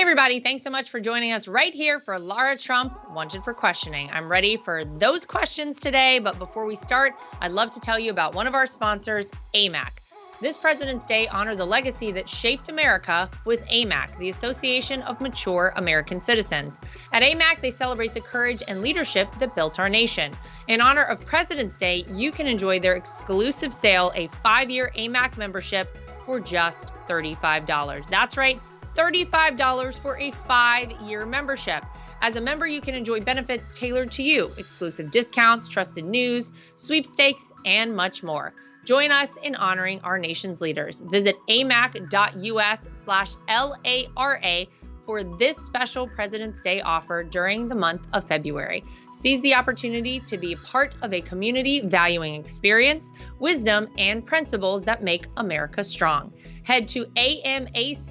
everybody. Thanks so much for joining us right here for Lara Trump Wanted for Questioning. I'm ready for those questions today, but before we start, I'd love to tell you about one of our sponsors, AMAC. This President's Day, honor the legacy that shaped America with AMAC, the Association of Mature American Citizens. At AMAC, they celebrate the courage and leadership that built our nation. In honor of President's Day, you can enjoy their exclusive sale, a 5-year AMAC membership for just $35. That's right, $35 for a 5-year membership. As a member, you can enjoy benefits tailored to you, exclusive discounts, trusted news, sweepstakes, and much more. Join us in honoring our nation's leaders. Visit amac.us/LARA for this special President's Day offer during the month of February. Seize the opportunity to be part of a community valuing experience, wisdom, and principles that make America strong. Head to amac.us/LARA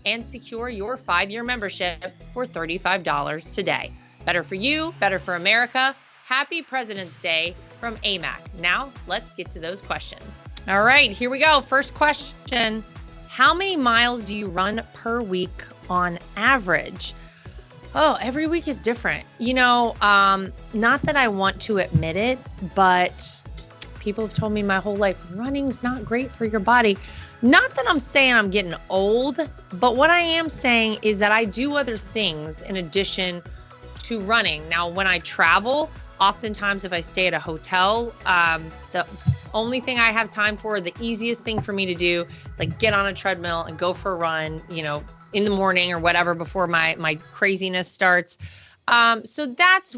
and secure your 5-year membership for $35 today. Better for you, better for America. Happy President's Day from AMAC. Now, let's get to those questions. All right, here we go. First question. How many miles do you run per week on average? Oh, every week is different. Not that I want to admit it, but people have told me my whole life, running's not great for your body. Not that I'm saying I'm getting old, but what I am saying is that I do other things in addition to running. Now, when I travel, oftentimes if I stay at a hotel, the only thing I have time for, the easiest thing for me to do, like get on a treadmill and go for a run, in the morning or whatever before my craziness starts. So that's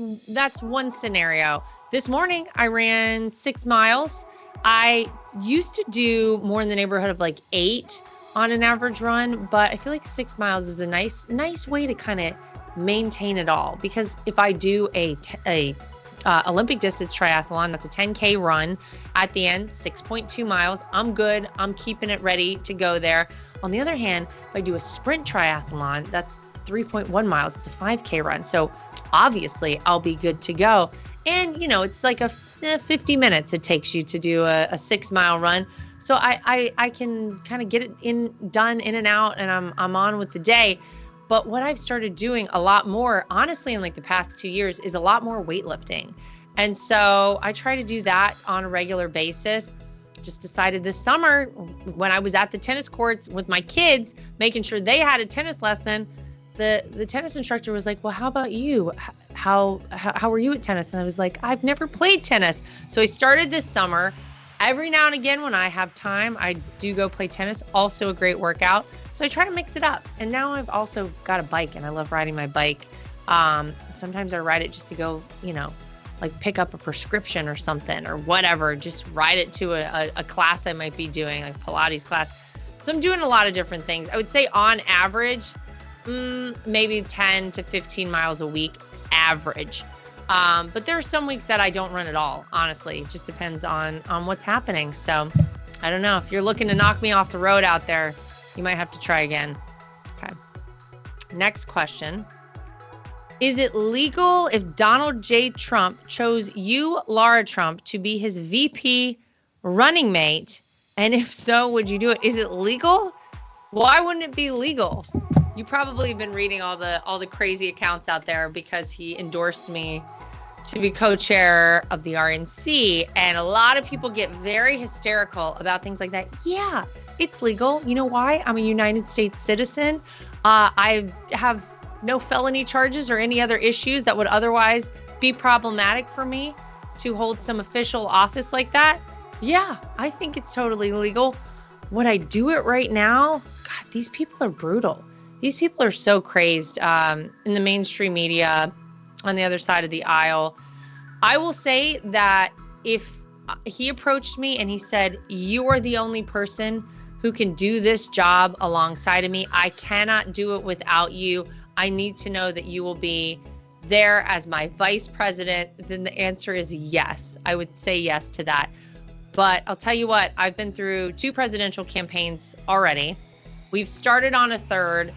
one scenario. This morning I ran 6 miles. I used to do more in the neighborhood of like 8 on an average run, but I feel like 6 miles is a nice way to kind of maintain it all. Because if I do a Olympic distance triathlon, that's a 10K run at the end, 6.2 miles. I'm good. I'm keeping it ready to go there. On the other hand, if I do a sprint triathlon, that's 3.1 miles. It's a 5K run. So obviously I'll be good to go. And, it's like 50 minutes it takes you to do a 6-mile run. So I can kind of get it done in and out, and I'm on with the day. But what I've started doing a lot more, honestly, in like the past 2 years, is a lot more weightlifting. And so I try to do that on a regular basis. Just decided this summer when I was at the tennis courts with my kids, making sure they had a tennis lesson, the tennis instructor was like, well, how about you? How are you at tennis? And I was like, I've never played tennis. So I started this summer. Every now and again, when I have time, I do go play tennis. Also a great workout. So I try to mix it up. And now I've also got a bike, and I love riding my bike. Sometimes I ride it just to go, like pick up a prescription or something or whatever. Just ride it to a class I might be doing, like Pilates class. So I'm doing a lot of different things. I would say on average, maybe 10 to 15 miles a week average. But there are some weeks that I don't run at all, honestly. It just depends on what's happening. So I don't know. If you're looking to knock me off the road out there, you might have to try again. Okay. Next question. Is it legal if Donald J. Trump chose you, Lara Trump, to be his VP running mate? And if so, would you do it? Is it legal? Why wouldn't it be legal? You probably have been reading all the crazy accounts out there because he endorsed me to be co-chair of the RNC. And a lot of people get very hysterical about things like that. Yeah, it's legal. You know why? I'm a United States citizen. I have no felony charges or any other issues that would otherwise be problematic for me to hold some official office like that. Yeah, I think it's totally legal. Would I do it right now? God, these people are brutal. These people are so crazed in the mainstream media on the other side of the aisle. I will say that if he approached me and he said, you are the only person who can do this job alongside of me, I cannot do it without you. I need to know that you will be there as my vice president. Then the answer is yes. I would say yes to that. But I'll tell you what, I've been through 2 presidential campaigns already. We've started on a 3rd.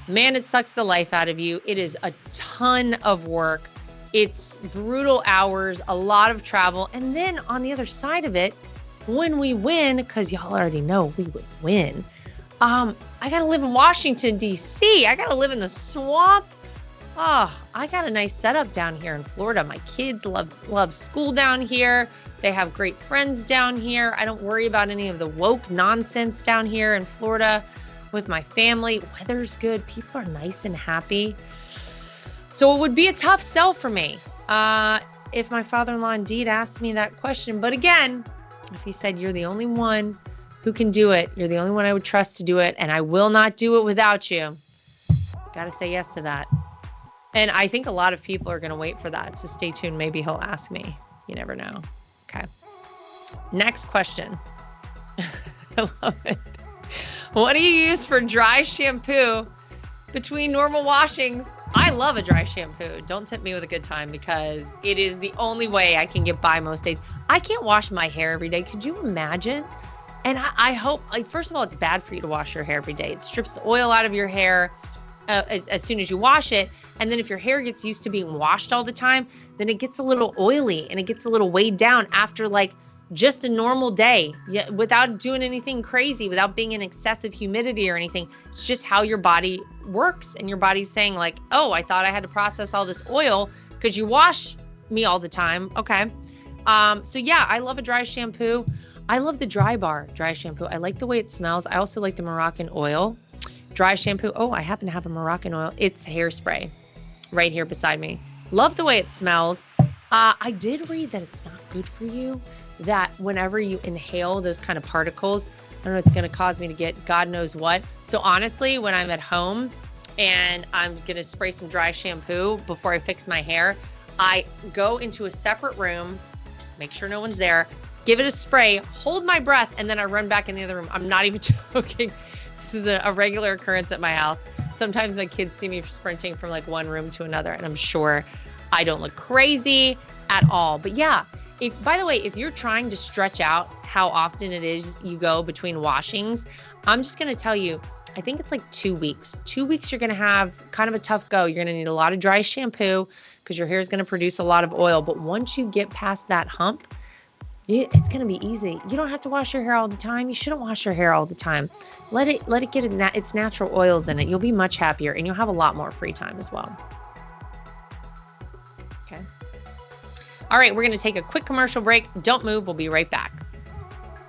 Man, it sucks the life out of you. It is a ton of work. It's brutal hours, a lot of travel. And then on the other side of it, when we win, because y'all already know we would win, I got to live in Washington, D.C. I got to live in the swamp. Oh, I got a nice setup down here in Florida. My kids love school down here. They have great friends down here. I don't worry about any of the woke nonsense down here in Florida with my family. Weather's good. People are nice and happy. So it would be a tough sell for me if my father-in-law indeed asked me that question. But again, if he said, you're the only one who can do it, you're the only one I would trust to do it, and I will not do it without you, got to say yes to that. And I think a lot of people are going to wait for that. So stay tuned. Maybe he'll ask me. You never know. Okay. Next question. I love it. What do you use for dry shampoo between normal washings? I love a dry shampoo. Don't tempt me with a good time because it is the only way I can get by most days. I can't wash my hair every day. Could you imagine? And I hope, like, first of all, it's bad for you to wash your hair every day. It strips the oil out of your hair as soon as you wash it. And then if your hair gets used to being washed all the time, then it gets a little oily and it gets a little weighed down after like just a normal day, without doing anything crazy, without being in excessive humidity or anything. It's just how your body works. And your body's saying like, oh, I thought I had to process all this oil because you wash me all the time. Okay. So yeah, I love a dry shampoo. I love the Dry Bar dry shampoo. I like the way it smells. I also like the Moroccan oil dry shampoo. Oh, I happen to have a Moroccan oil. It's hairspray right here beside me. Love the way it smells. I did read that it's not good for you, that whenever you inhale those kind of particles, I don't know, it's going to cause me to get God knows what. So honestly, when I'm at home and I'm going to spray some dry shampoo before I fix my hair, I go into a separate room, make sure no one's there, give it a spray, hold my breath, and then I run back in the other room. I'm not even joking. This is a regular occurrence at my house. Sometimes my kids see me sprinting from like one room to another, and I'm sure I don't look crazy at all. But yeah, by the way, if you're trying to stretch out how often it is you go between washings, I'm just going to tell you, I think it's like 2 weeks. 2 weeks, you're going to have kind of a tough go. You're going to need a lot of dry shampoo because your hair is going to produce a lot of oil. But once you get past that hump, it's going to be easy. You don't have to wash your hair all the time. You shouldn't wash your hair all the time. Let it get its natural oils in it. You'll be much happier and you'll have a lot more free time as well. Okay. All right, we're going to take a quick commercial break. Don't move. We'll be right back.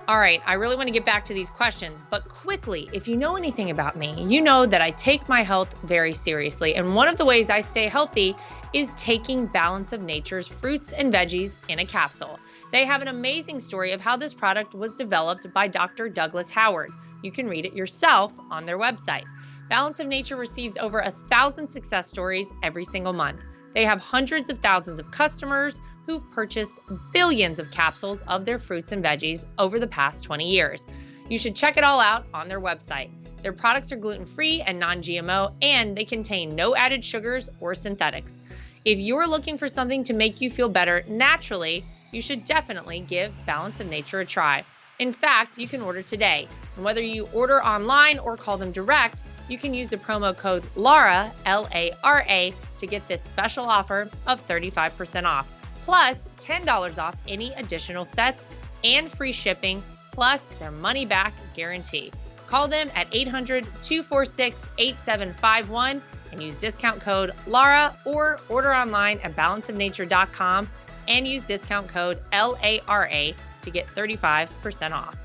All right, I really want to get back to these questions, but quickly, if you know anything about me, you know that I take my health very seriously. And one of the ways I stay healthy is taking Balance of Nature's fruits and veggies in a capsule. They have an amazing story of how this product was developed by Dr. Douglas Howard. You can read it yourself on their website. Balance of Nature receives over 1,000 success stories every single month. They have hundreds of thousands of customers who've purchased billions of capsules of their fruits and veggies over the past 20 years. You should check it all out on their website. Their products are gluten-free and non-GMO, and they contain no added sugars or synthetics. If you're looking for something to make you feel better naturally, you should definitely give Balance of Nature a try. In fact, you can order today. And whether you order online or call them direct, you can use the promo code LARA, L-A-R-A, to get this special offer of 35% off, plus $10 off any additional sets and free shipping, plus their money-back guarantee. Call them at 800-246-8751 and use discount code LARA, or order online at balanceofnature.com and use discount code LARA to get 35% off.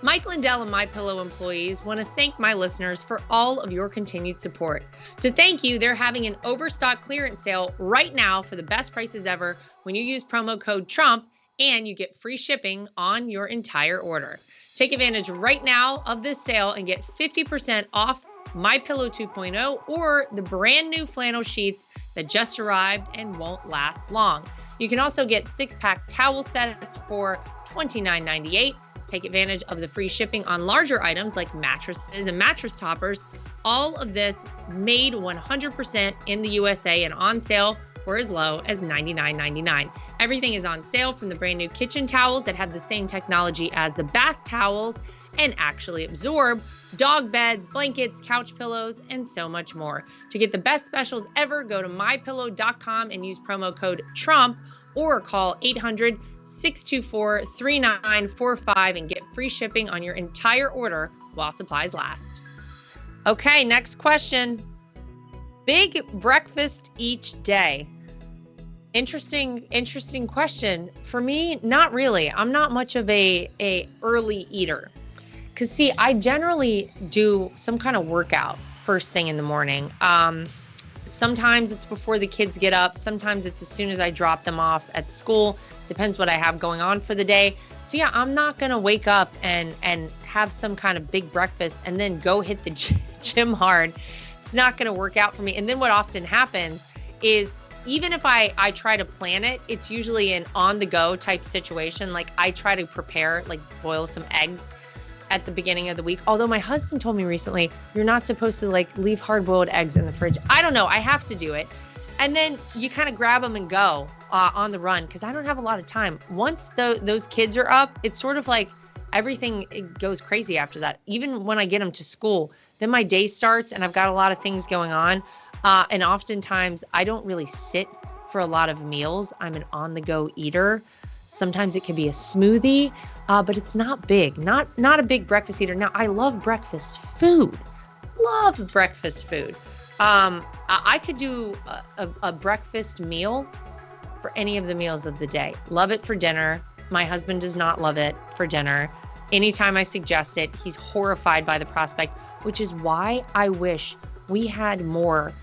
Mike Lindell and MyPillow employees want to thank my listeners for all of your continued support. To thank you, they're having an overstock clearance sale right now for the best prices ever when you use promo code TRUMP, and you get free shipping on your entire order. Take advantage right now of this sale and get 50% off MyPillow 2.0 or the brand new flannel sheets that just arrived and won't last long. You can also get 6-pack towel sets for $29.98. Take advantage of the free shipping on larger items like mattresses and mattress toppers. All of this made 100% in the USA and on sale for as low as $99.99. Everything is on sale, from the brand new kitchen towels that have the same technology as the bath towels and actually absorb, dog beds, blankets, couch pillows, and so much more. To get the best specials ever, go to mypillow.com and use promo code TRUMP, or call 800-624-3945 and get free shipping on your entire order while supplies last. Okay, next question. Big breakfast each day. Interesting question. For me, not really. I'm not much of a early eater. Because see, I generally do some kind of workout first thing in the morning. Sometimes it's before the kids get up. Sometimes it's as soon as I drop them off at school. Depends what I have going on for the day. So yeah, I'm not going to wake up and have some kind of big breakfast and then go hit the gym hard. It's not going to work out for me. And then what often happens is even if I try to plan it, it's usually an on-the-go type situation. Like I try to prepare, like boil some eggs at the beginning of the week. Although my husband told me recently, you're not supposed to like leave hard-boiled eggs in the fridge. I don't know. I have to do it. And then you kind of grab them and go on the run because I don't have a lot of time. Once those kids are up, it's sort of like everything goes crazy after that. Even when I get them to school, then my day starts and I've got a lot of things going on. And oftentimes I don't really sit for a lot of meals. I'm an on-the-go eater. Sometimes it can be a smoothie, but it's not big, not a big breakfast eater. Now, I love breakfast food. Love breakfast food. I could do a breakfast meal for any of the meals of the day. Love it for dinner. My husband does not love it for dinner. Anytime I suggest it, he's horrified by the prospect, which is why I wish we had more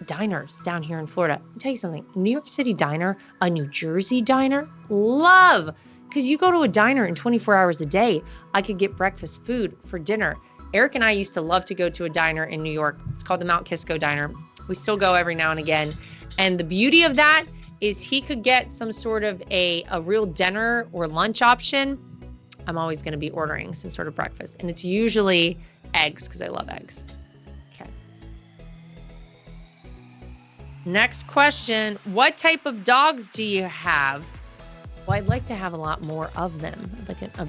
diners down here in Florida. I'll tell you something, New York City diner, a New Jersey diner, love, because you go to a diner in 24 hours a day. I could get breakfast food for dinner. Eric and I used to love to go to a diner in New York. It's called the Mount Kisco Diner. We still go every now and again. And the beauty of that is he could get some sort of a real dinner or lunch option. I'm always going to be ordering some sort of breakfast. And it's usually eggs because I love eggs. Okay. Next question. What type of dogs do you have? Well, I'd like to have a lot more of them, like a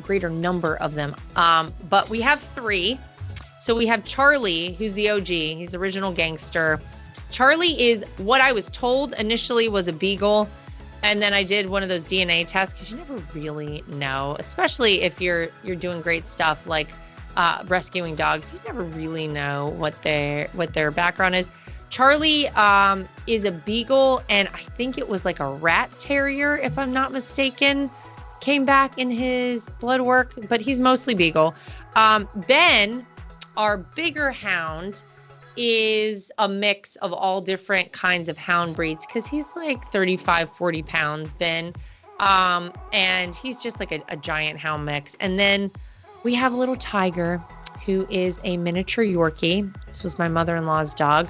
greater number of them. But we have 3. So we have Charlie, who's the OG. He's the original gangster. Charlie is what I was told initially was a beagle. And then I did one of those DNA tests because you never really know, especially if you're doing great stuff like rescuing dogs. You never really know what their background is. Charlie is a beagle, and I think it was like a rat terrier, if I'm not mistaken, came back in his blood work, but he's mostly beagle. Ben, our bigger hound, is a mix of all different kinds of hound breeds because he's like 35, 40 pounds, Ben. And he's just like a giant hound mix. And then we have little Tiger, who is a miniature Yorkie. This was my mother-in-law's dog.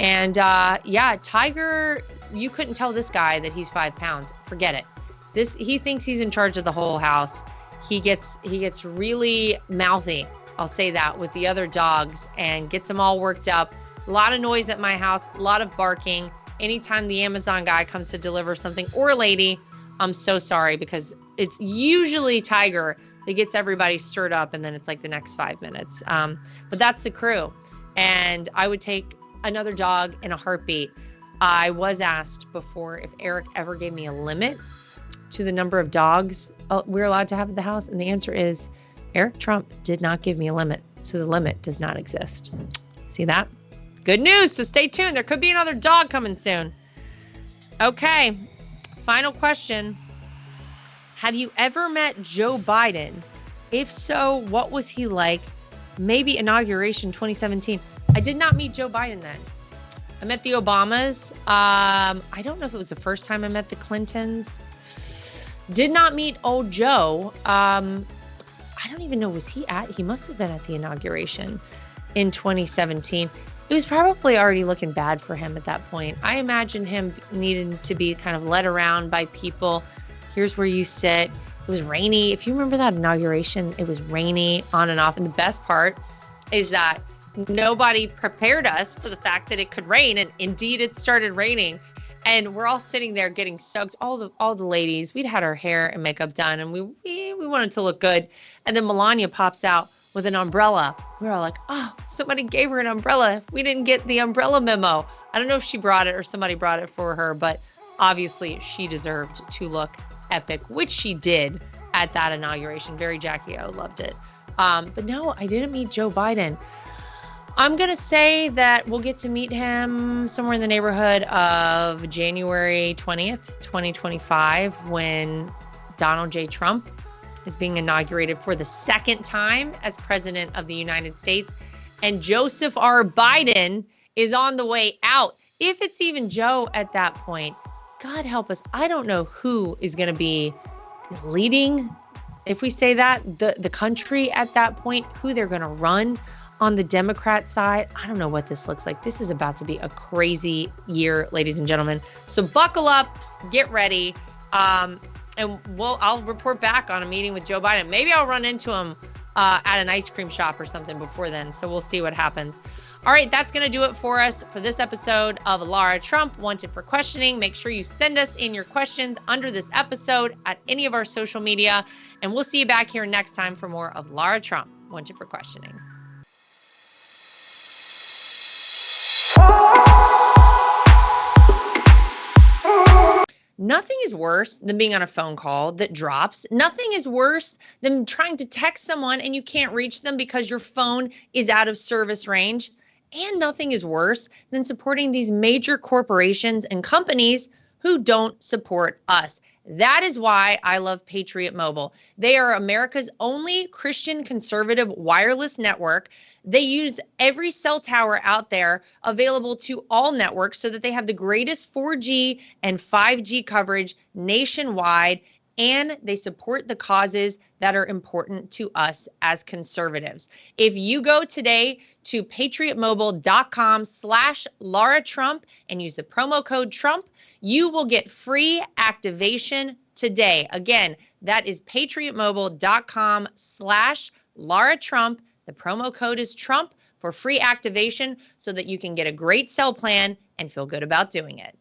And Tiger, you couldn't tell this guy that he's 5 pounds. Forget it. He thinks he's in charge of the whole house. He gets really mouthy, I'll say that, with the other dogs and gets them all worked up. A lot of noise at my house, a lot of barking. Anytime the Amazon guy comes to deliver something, or a lady, I'm so sorry because it's usually Tiger that gets everybody stirred up, and then it's like the next 5 minutes. But that's the crew. And I would take another dog in a heartbeat. I was asked before if Eric ever gave me a limit to the number of dogs we're allowed to have at the house. And the answer is Eric Trump did not give me a limit. So the limit does not exist. See that? Good news. So stay tuned. There could be another dog coming soon. Okay. Final question. Have you ever met Joe Biden? If so, what was he like? Maybe inauguration 2017. I did not meet Joe Biden then. I met the Obamas. I don't know if it was the first time I met the Clintons. Did not meet old Joe. I don't even know, he must have been at the inauguration in 2017. It was probably already looking bad for him at that point. I imagine him needing to be kind of led around by people. Here's where you sit. It was rainy. If you remember that inauguration, it was rainy on and off. And the best part is that nobody prepared us for the fact that it could rain, and indeed it started raining, and we're all sitting there getting soaked. All the ladies, we'd had our hair and makeup done, and we wanted to look good, and then Melania pops out with an umbrella. We're all like, oh, somebody gave her an umbrella. We didn't get the umbrella memo. I don't know if she brought it or somebody brought it for her, but obviously she deserved to look epic, which she did at that inauguration. Very Jackie O, loved it. But no, I didn't meet Joe Biden. I'm going to say that we'll get to meet him somewhere in the neighborhood of January 20th, 2025, when Donald J. Trump is being inaugurated for the second time as president of the United States. And Joseph R. Biden is on the way out. If it's even Joe at that point, God help us. I don't know who is going to be leading, if we say that, the country at that point, who they're going to run on the Democrat side. I don't know what this looks like. This is about to be a crazy year, ladies and gentlemen. So buckle up, get ready. And I'll report back on a meeting with Joe Biden. Maybe I'll run into him at an ice cream shop or something before then. So we'll see what happens. All right, that's going to do it for us for this episode of Lara Trump, Wanted for Questioning. Make sure you send us in your questions under this episode at any of our social media. And we'll see you back here next time for more of Lara Trump, Wanted for Questioning. Nothing is worse than being on a phone call that drops. Nothing is worse than trying to text someone and you can't reach them because your phone is out of service range. And nothing is worse than supporting these major corporations and companies who don't support us. That is why I love Patriot Mobile. They are America's only Christian conservative wireless network. They use every cell tower out there available to all networks so that they have the greatest 4G and 5G coverage nationwide. And they support the causes that are important to us as conservatives. If you go today to patriotmobile.com/Lara Trump and use the promo code Trump, you will get free activation today. Again, that is patriotmobile.com/Lara Trump. The promo code is Trump for free activation so that you can get a great cell plan and feel good about doing it.